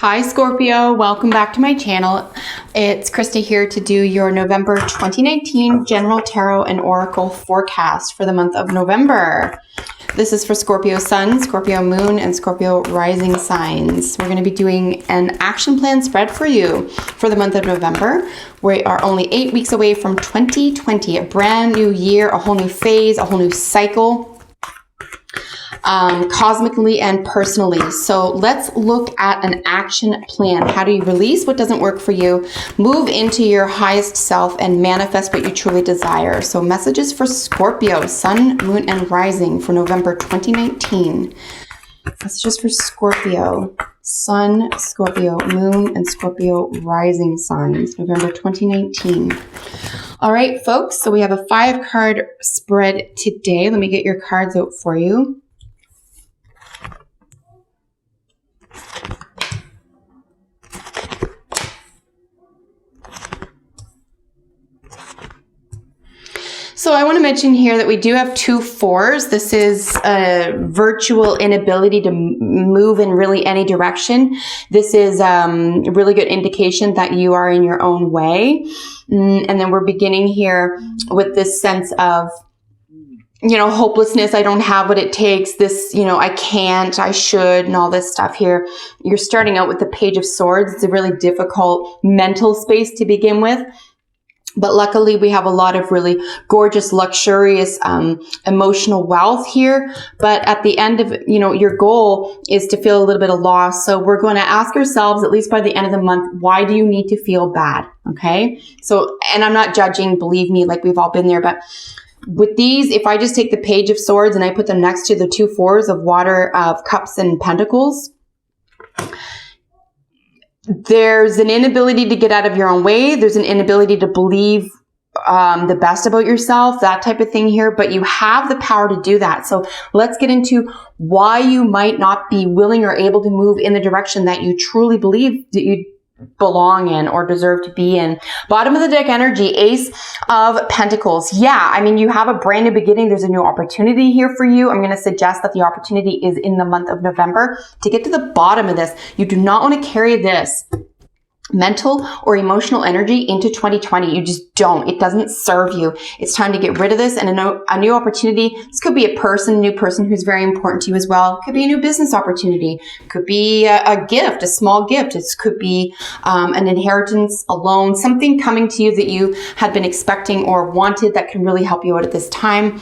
Hi Scorpio, welcome back to my channel. It's Krista here to do your November 2019 General Tarot and Oracle forecast for the month of November. This is for Scorpio Sun, Scorpio Moon, and Scorpio Rising signs. We're going to be doing an action plan spread for you for the month of November. We are only 8 weeks away from 2020, a brand new year, a whole new phase, a whole new cycle. Cosmically and personally. So let's look at an action plan. How do you release what doesn't work for you, move into your highest self, and manifest what you truly desire? So messages for Scorpio, Sun, Moon, and Rising for November 2019. Messages for Scorpio, Sun, Scorpio, Moon, and Scorpio Rising signs, November 2019. All right, folks, so we have a 5-card spread today. Let me get your cards out for you. So I want to mention here that we do have 2 4s. This is a virtual inability to move in really any direction. This is a really good indication that you are in your own way. And then we're beginning here with this sense of, hopelessness. I don't have what it takes. This, I can't, I should, and all this stuff here. You're starting out with the Page of Swords. It's a really difficult mental space to begin with. But luckily, we have a lot of really gorgeous, luxurious, emotional wealth here. But at the end of, your goal is to feel a little bit of loss. So we're going to ask ourselves, at least by the end of the month, why do you need to feel bad? Okay. So, and I'm not judging, believe me, like we've all been there. But with these, if I just take the Page of Swords and I put them next to the 2 4s of Water of Cups and Pentacles, there's an inability to get out of your own way. There's an inability to believe the best about yourself, that type of thing here. But you have the power to do that. So let's get into why you might not be willing or able to move in the direction that you truly believe that you belong in or deserve to be in. Bottom of the deck energy, Ace of Pentacles. Yeah, I mean, you have a brand new beginning. There's a new opportunity here for you. I'm going to suggest that the opportunity is in the month of November. To get to the bottom of this, you do not want to carry this mental or emotional energy into 2020. You just don't. It doesn't serve you. It's time to get rid of this and a new opportunity. This could be a new person who's very important to you as well. It could be a new business opportunity. It could be a gift, a small gift. It could be an inheritance, a loan, something coming to you that you had been expecting or wanted that can really help you out at this time.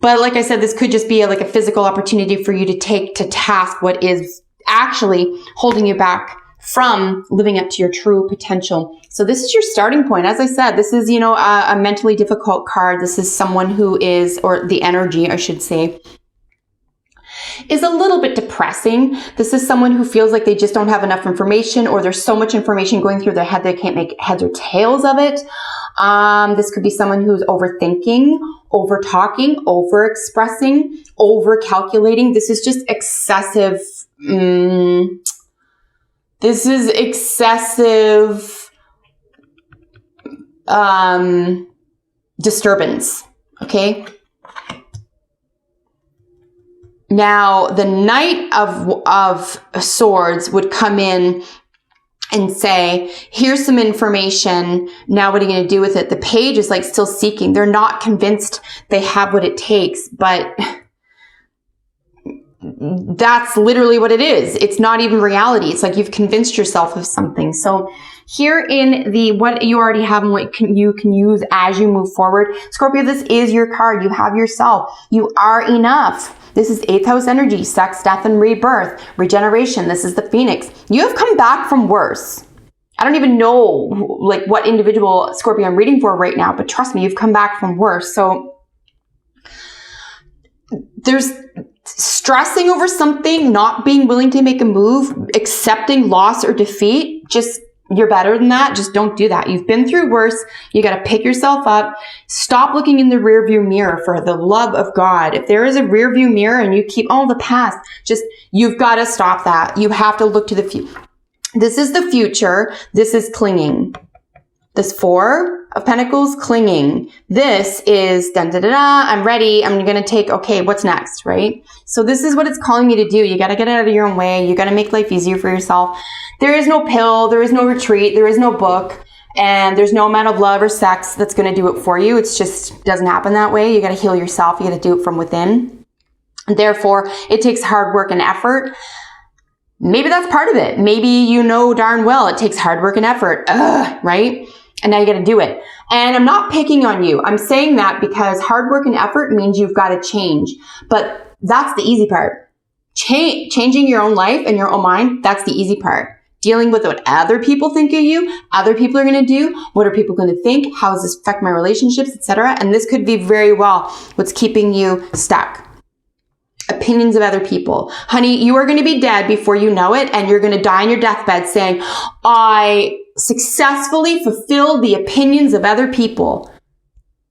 But like I said, this could just be like a physical opportunity for you to take to task what is actually holding you back from living up to your true potential. So this is your starting point. As I said, this is, a mentally difficult card. This is someone who is, or the energy, I should say, is a little bit depressing. This is someone who feels like they just don't have enough information, or there's so much information going through their head they can't make heads or tails of it. This could be someone who's overthinking, over-talking, over-expressing, over-calculating. This is just excessive. This is excessive disturbance, okay? Now, the Knight of Swords would come in and say, here's some information. Now what are you going to do with it? The Page is like still seeking. They're not convinced they have what it takes, but that's literally what it is. It's not even reality. It's like you've convinced yourself of something. So here in the what you already have and what you can use as you move forward, Scorpio, this is your card. You have yourself. You are enough. This is 8th house energy, sex, death, and rebirth, regeneration. This is the Phoenix. You have come back from worse. I don't even know like what individual Scorpio I'm reading for right now, but trust me, you've come back from worse. So there's stressing over something, not being willing to make a move, accepting loss or defeat. Just, you're better than that. Just don't do that. You've been through worse. You got to pick yourself up. Stop looking in the rearview mirror, for the love of God. If there is a rearview mirror and you keep the past, you've got to stop that. You have to look to the future. This is the future. This is clinging. This 4 of Pentacles, clinging. This is dun da da da, I'm ready. I'm going to take, okay, what's next, right? So this is what it's calling you to do. You got to get out of your own way. You got to make life easier for yourself. There is no pill. There is no retreat. There is no book. And there's no amount of love or sex that's going to do it for you. It's just doesn't happen that way. You got to heal yourself. You got to do it from within. And therefore, it takes hard work and effort. Maybe that's part of it. Maybe you know darn well it takes hard work and effort, right? And now you got to do it. And I'm not picking on you. I'm saying that because hard work and effort means you've got to change. But that's the easy part. Changing your own life and your own mind, that's the easy part. Dealing with what other people think of you, other people are going to do, what are people going to think, how does this affect my relationships, etc. And this could be very well what's keeping you stuck. Opinions of other people. Honey, you are going to be dead before you know it, and you're going to die on your deathbed saying, I successfully fulfilled the opinions of other people.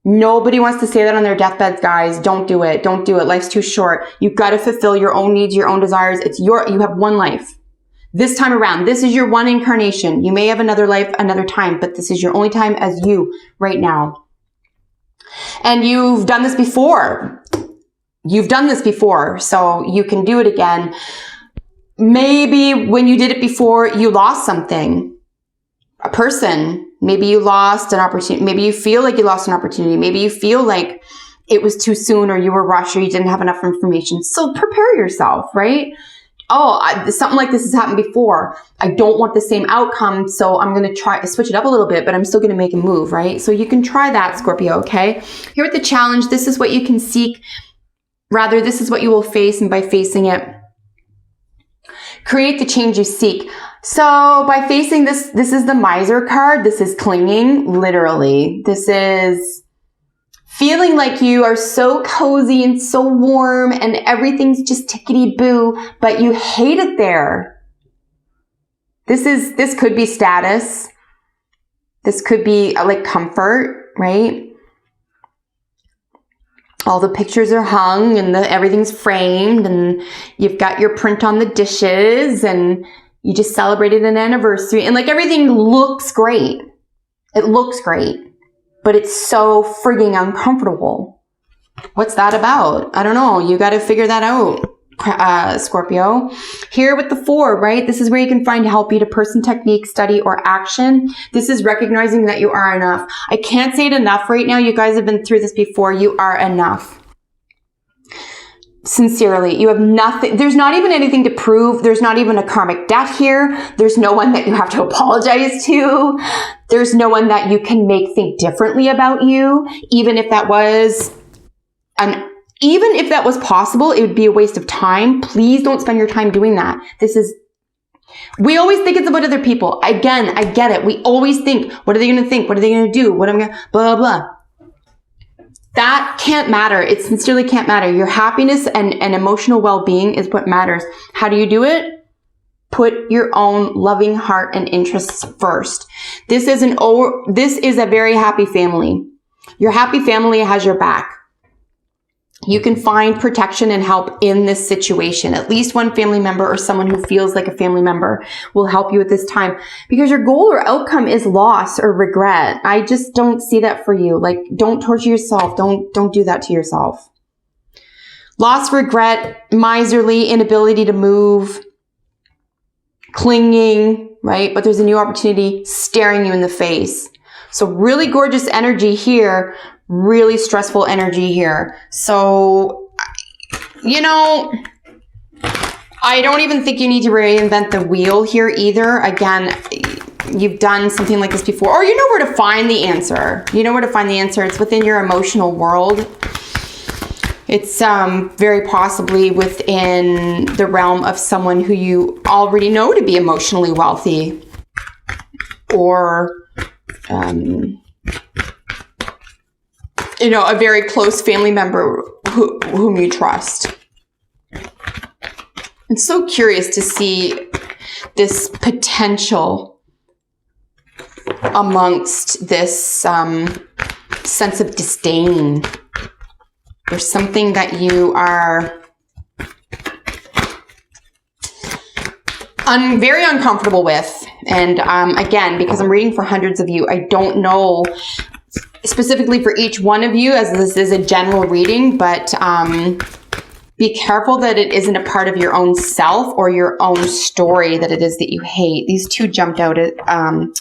Nobody wants to say that on their deathbeds, guys. Don't do it. Don't do it. Life's too short. You've got to fulfill your own needs, your own desires. You have one life. This time around, this is your one incarnation. You may have another life, another time, but this is your only time as you right now. And you've done this before. You've done this before, so you can do it again. Maybe when you did it before, you lost something. A person. Maybe you lost an opportunity. Maybe you feel like you lost an opportunity. Maybe you feel like it was too soon, or you were rushed, or you didn't have enough information. So prepare yourself, right? Something like this has happened before. I don't want the same outcome, so I'm going to try to switch it up a little bit, but I'm still going to make a move, right? So you can try that, Scorpio, okay? Here with the challenge, this is what you can seek. Rather, this is what you will face, and by facing it, create the change you seek. So by facing this, this is the miser card. This is clinging, literally. This is feeling like you are so cozy and so warm and everything's just tickety-boo, but you hate it there. This could be status. This could be like comfort, right? All the pictures are hung and everything's framed, and you've got your print on the dishes, and you just celebrated an anniversary, and like everything looks great. It looks great, but it's so frigging uncomfortable. What's that about? I don't know. You got to figure that out, Scorpio. Here with the 4, right? This is where you can find help, be it a person, technique, study, or action. This is recognizing that you are enough. I can't say it enough right now. You guys have been through this before. You are enough. Sincerely, you have nothing. There's not even anything to prove. There's not even a karmic debt here. There's no one that you have to apologize to. There's no one that you can make think differently about you. Even if that was possible, it would be a waste of time. Please don't spend your time doing that. We always think it's about other people. Again, I get it. We always think, what are they going to think? What are they going to do? What am I going to, blah, blah, blah. That can't matter. It sincerely can't matter. Your happiness and emotional well-being is what matters. How do you do it? Put your own loving heart and interests first. This is a very happy family. Your happy family has your back. You can find protection and help in this situation. At least one family member or someone who feels like a family member will help you at this time, because your goal or outcome is loss or regret. I just don't see that for you. Like, don't torture yourself. Don't do that to yourself. Loss, regret, miserly, inability to move, clinging, right? But there's a new opportunity staring you in the face. So really gorgeous energy here. Really stressful energy here. So, you know, I don't even think you need to reinvent the wheel here either. Again, you've done something like this before, or you know where to find the answer. You know where to find the answer. It's within your emotional world. It's very possibly within the realm of someone who you already know to be emotionally wealthy, or you know, a very close family member whom you trust. I'm so curious to see this potential amongst this sense of disdain. There's something that you are very uncomfortable with. And again, because I'm reading for hundreds of you, I don't know specifically for each one of you, as this is a general reading, but be careful that it isn't a part of your own self or your own story that it is that you hate. These two jumped out,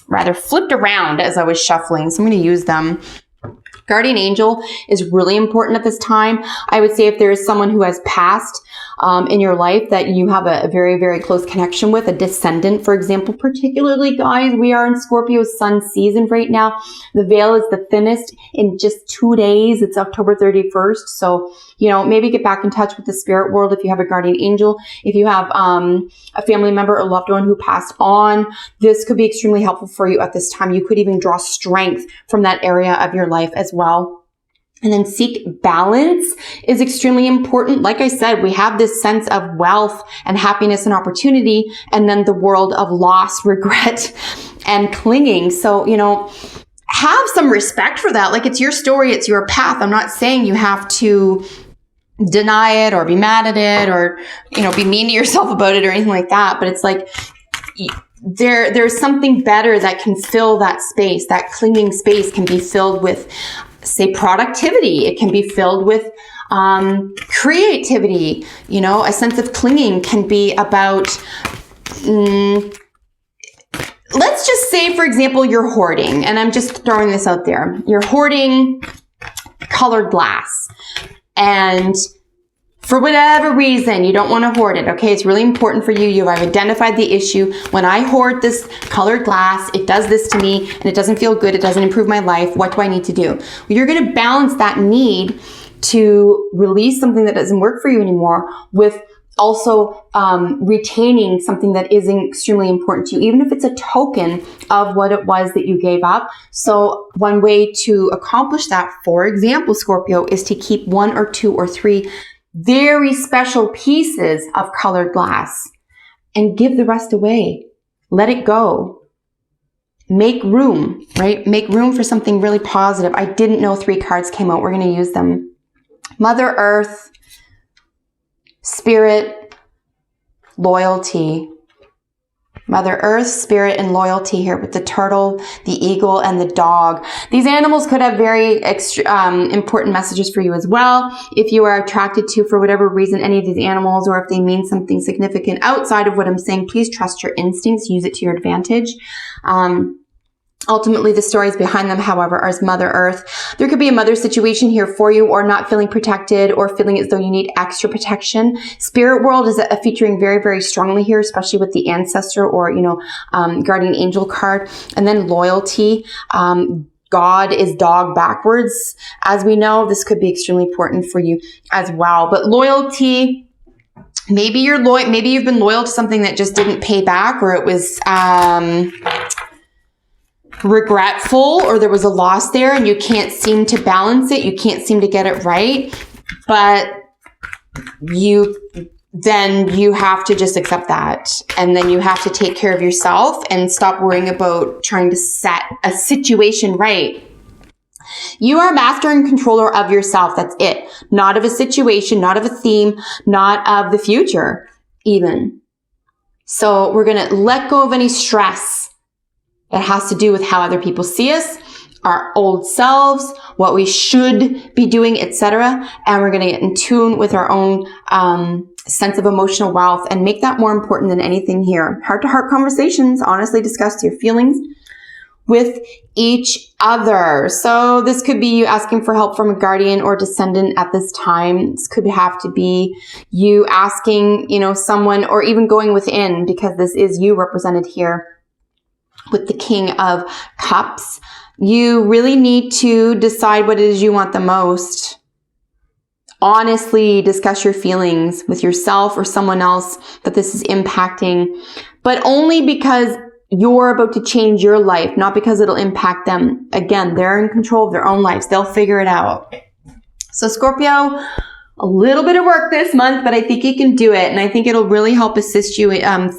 rather flipped around as I was shuffling, so I'm going to use them. Guardian angel is really important at this time. I would say if there is someone who has passed in your life that you have a very, very close connection with, a descendant, for example, particularly guys, we are in Scorpio sun season right now. The veil is the thinnest in just 2 days. It's October 31st. So, you know, maybe get back in touch with the spirit world if you have a guardian angel. If you have a family member or loved one who passed on, this could be extremely helpful for you at this time. You could even draw strength from that area of your life as well. And then seek balance is extremely important. Like I said, we have this sense of wealth and happiness and opportunity, and then the world of loss, regret, and clinging. So, you know, have some respect for that. Like, it's your story, it's your path. I'm not saying you have to deny it or be mad at it or, you know, be mean to yourself about it or anything like that. But it's like, there's something better that can fill that space. That clinging space can be filled with, say, productivity. It can be filled with creativity. You know, a sense of clinging can be about, let's just say, for example, you're hoarding, and I'm just throwing this out there. You're hoarding colored glass, and for whatever reason, you don't want to hoard it, okay? It's really important for you. You've identified the issue. When I hoard this colored glass, it does this to me, and it doesn't feel good. It doesn't improve my life. What do I need to do? Well, you're going to balance that need to release something that doesn't work for you anymore with also retaining something that is extremely important to you, even if it's a token of what it was that you gave up. So one way to accomplish that, for example, Scorpio, is to keep 1 or 2 or 3 very special pieces of colored glass and give the rest away. Let it go. Make room, right? Make room for something really positive. I didn't know 3 cards came out. We're going to use them. Mother Earth, Spirit, Loyalty. Mother Earth, Spirit, and Loyalty here with the turtle, the eagle, and the dog. These animals could have very important messages for you as well. If you are attracted to, for whatever reason, any of these animals, or if they mean something significant outside of what I'm saying, please trust your instincts. Use it to your advantage. Ultimately, the stories behind them, however, are as Mother Earth. There could be a mother situation here for you, or not feeling protected, or feeling as though you need extra protection. Spirit world is featuring very, very strongly here, especially with the ancestor or, you know, guardian angel card. And then loyalty. God is dog backwards. As we know, this could be extremely important for you as well. But loyalty, maybe you're loyal. Maybe you've been loyal to something that just didn't pay back, or it was regretful, or there was a loss there and you can't seem to balance it. You can't seem to get it right. But then you have to just accept that. And then you have to take care of yourself and stop worrying about trying to set a situation right. You are master and controller of yourself. That's it. Not of a situation, not of a theme, not of the future even. So we're going to let go of any stress that has to do with how other people see us, our old selves, what we should be doing, etc. And we're going to get in tune with our own sense of emotional wealth and make that more important than anything here. Heart-to-heart conversations, honestly discuss your feelings with each other. So this could be you asking for help from a guardian or descendant at this time. This could have to be you asking, you know, someone, or even going within, because this is you represented here with the King of Cups. You really need to decide what it is you want the most. Honestly discuss your feelings with yourself or someone else that this is impacting, but only because you're about to change your life, not because it'll impact them. Again, they're in control of their own lives. They'll figure it out. So Scorpio, a little bit of work this month, but I think you can do it. And I think it'll really help assist you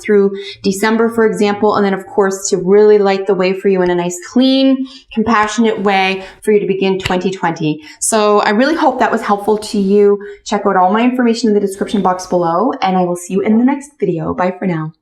through December, for example. And then, of course, to really light the way for you in a nice, clean, compassionate way for you to begin 2020. So I really hope that was helpful to you. Check out all my information in the description box below, and I will see you in the next video. Bye for now.